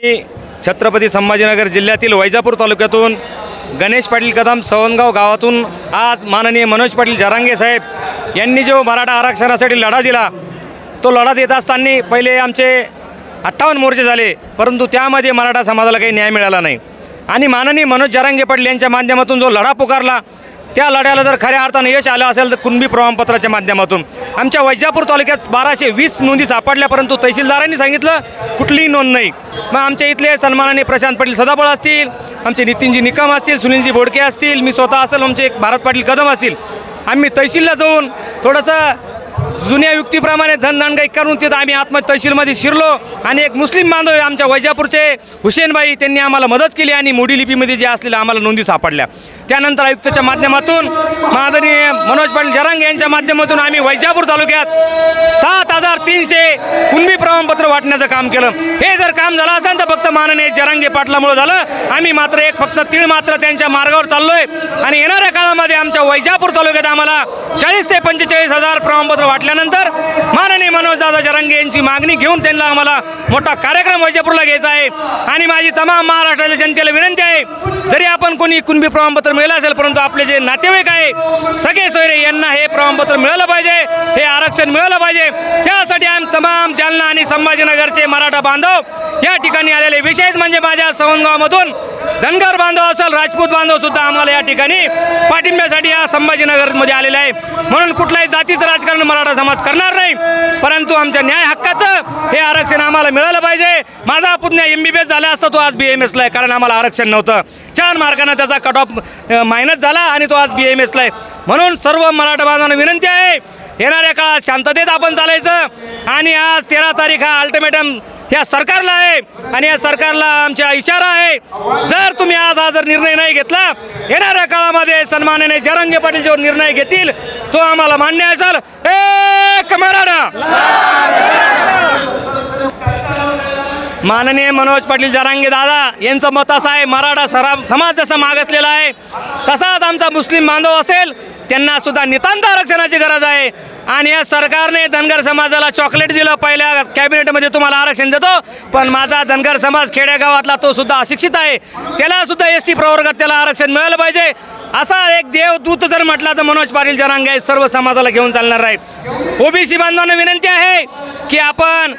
छत्रपती संभाजीनगर जिल्ह्यातील वैजापूर तालुक्यातून गणेश पाटील कदम सवनगाव गावातून आज माननीय मनोज पाटील जरांगे साहेब यांनी जो मराठा आरक्षणासाठी लढा दिला, तो लढा देत असताना पहिले आमचे 58 मोर्चे झाले, परंतु त्यामध्ये मराठा समाजाला काही न्याय मिळाला नाही। आणि माननीय मनोज जरांगे पाटील यांच्या माध्यमातून जो लढा पुकारला, त्या लढ्याला जर खऱ्या अर्थाने यश आलं असेल तर कुणबी प्रमाणपत्राच्या माध्यमातून आमच्या वैजापूर तालुक्यात 1220 नोंदी सापडल्या, परंतु तहसीलदारांनी सांगितलं कुठलीही नोंद नाही। मग आमच्या इथले सन्माननीय प्रशांत पाटील सदाफळ असतील, आमचे नितीनजी निकम असतील, सुनीलजी बोडके असतील, मी स्वतः असेल, आमचे भारत पाटील कदम असतील, आम्ही तहसीलला जाऊन थोडंसं जुन्या युक्तीप्रमाणे धनदानगाई करून तिथं आम्ही तहसीलमध्ये शिरलो आणि एक मुस्लिम बांधव आमच्या वैजापूरचे हुसेनबाई त्यांनी आम्हाला मदत केली आणि मोडी लिपीमध्ये जे असलेल्या आम्हाला नोंदी सापडल्या। त्यानंतर आयुक्ताच्या माध्यमातून माननीय मनोज पाटील जरांगे यांच्या माध्यमातून आम्ही वैजापूर तालुक्यात 7300 कुणबी प्रमाणपत्र वाटण्याचं काम केलं। हे जर काम झालं असेल तर फक्त माननीय जरांगे पाटलामुळे झालं। आम्ही मात्र फक्त तीळ मात्र त्यांच्या मार्गावर चाललोय आणि येणाऱ्या काळामध्ये आमच्या वैजापूर तालुक्यात आम्हाला 40 ते 45 हजार प्रमाणपत्र वाटल्यानंतर माननीय मनोजदादा जरांगे यांची मागणी घेऊन त्यांना आम्हाला मोठा कार्यक्रम वैजापूरला घ्यायचा आहे। आणि माझी तमाम महाराष्ट्राच्या जनतेला विनंती आहे, जरी आपण कोणी कुणबी प्रमाणपत्र मिळालं असेल, परंतु आपले जे नातेवाईक आहे सगळे सोयरे यांना हे प्रमाणपत्र मिळालं पाहिजे, हे आरक्षण मिळालं पाहिजे। त्यासाठी आम्ही तमाम जालना आणि संभाजीनगरचे मराठा बांधव या ठिकाणी आलेले, विशेष म्हणजे माझ्या सवनगावमधून धनगर बांधव असेल, राजपूत बांधव सुद्धा आम्हाला या ठिकाणी पाठिंब्यासाठी या संभाजीनगरमध्ये आलेले आहे। म्हणून कुठल्याही जातीचं राजकारण मराठा समाज करणार नाही, परंतु आमच्या न्याय हक्काचं हे आरक्षण आम्हाला मिळालं पाहिजे। माझा पुतण्या MBBS झाला असता, तो आज BAMS ला आहे, कारण आम्हाला आरक्षण नव्हतं। 4 मार्कांना त्याचा कट ऑफ मायनस झाला आणि तो आज BAMS ला आहे। म्हणून सर्व मराठा बांधवांना विनंती आहे, येणाऱ्या काळात शांततेत आपण चालायचं आणि आज 13 तारीख हा अल्टिमेटम या सरकारला आहे आणि या सरकारला आमचा इशारा आहे, जर तुम्ही आज जर निर्णय नाही घेतला, येणाऱ्या काळामध्ये सन्माननीय जरांगे पाटील जो निर्णय घेतील तो आम्हाला मान्य असेल। एक मराठा। माननीय मनोज पाटील जरांगे दादा यांचं मत असं आहे, मराठा समाज जसा मागासलेला आहे तसाच आमचा मुस्लिम बांधव असेल त्यांना सुद्धा नितांत आरक्षणाची गरज आहे। आणि या सरकारने धनगर समाजाला चॉकलेट दिलं, पहिल्या कॅबिनेटमध्ये तुम्हाला आरक्षण देतो, पण माझा धनगर समाज खेडेगावातला तो सुद्धा अशिक्षित आहे, त्याला सुद्धा ST प्रवर्गात त्याला आरक्षण मिळालं पाहिजे। असा एक देवदूत जर म्हटला तर मनोज पाटील जरांगे सर्व समाजाला घेऊन चालणार आहेत। OBC बांधवांना विनंती आहे की आपण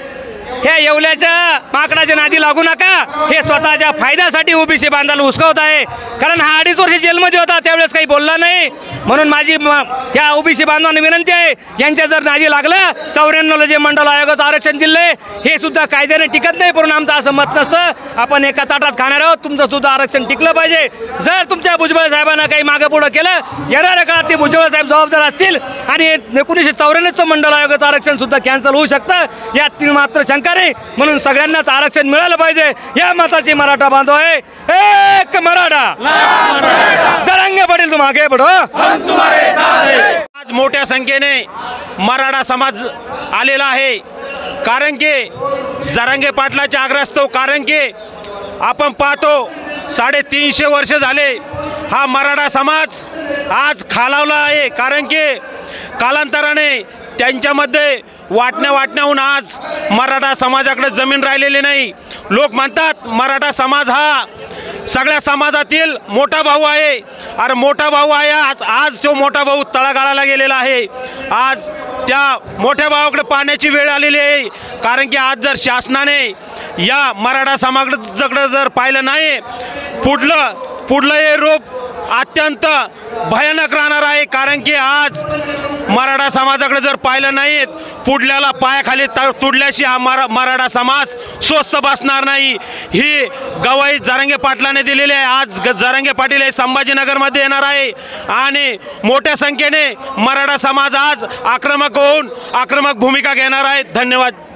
ह्या येवल्याच्या माकडाच्या नादी लागू नका, हे स्वतःच्या फायद्यासाठी OBC बांधायला उस्कवत आहे, कारण हा 2.5 वर्ष जेलमध्ये होता, त्यावेळेस काही बोलला नाही। म्हणून माझी ह्या OBC बांधवांना विनंती आहे, यांच्या जर नादी लागलं 94ला जे मंडल आयोगाचं आरक्षण दिले हे सुद्धा कायद्याने टिकत नाही, म्हणून आमचं असं मत नसतं, आपण एका ताटात खाणार आहोत, तुमचं सुद्धा आरक्षण टिकलं पाहिजे। जर तुमच्या भुजबळ साहेबांना काही मागे पुढं केलं, येणाऱ्या काळात ते भुजबळ साहेब जबाबदार असतील आणि 1994चं मंडल आयोगाचं आरक्षण सुद्धा कॅन्सल होऊ शकतं, यात मात्र शंका नाही। म्हणून सगळ्यांनाच आरक्षण मिळालं पाहिजे, या मताची मराठा बांधव आहे। एक मराठा। जरांगे पाटील तुम आगे बढ़ो, हम तुम्हारे साथ हैं। आज मोठ्या संख्येने मराठा समाज आलेला आहे, कारण की जरांगे पाटलाच्या आग्रहास्तव, कारण की आपण पाहतो 350 वर्ष झाले हा मराठा समाज आज खालावला आहे, कारण की कालांतराने त्यांच्यामध्ये वाटण्याहून आज मराठा समाजाकडे जमीन राहिलेली नाही। लोक म्हणतात मराठा समाज हा सगळ्या समाजातील मोठा भाऊ आहे, अरे मोठा भाऊ आहे, आज तो मोठा भाऊ तळागाळाला गेलेला आहे। आज त्या मोठ्या भावाकडे पाहण्याची वेळ आलेली आहे, कारण की आज जर शासनाने या मराठा समाजाकडे जर पाहिलं नाही, पुढलं हे रूप अत्यंत भयानक राहणार आहे, कारण की आज मराठा समाजाकडे जर पाहिलं नाही, पुढल्याला पायाखाली तुडल्याशी हा मराठा समाज स्वस्थ बसणार नाही। ही गवाही जरांगे पाटलाने दिलेली आहे। आज जरांगे पाटील हे संभाजीनगरमध्ये येणार आहे आणि मोठ्या संख्येने मराठा समाज आज आक्रमक होऊन आक्रमक भूमिका घेणार आहे। धन्यवाद।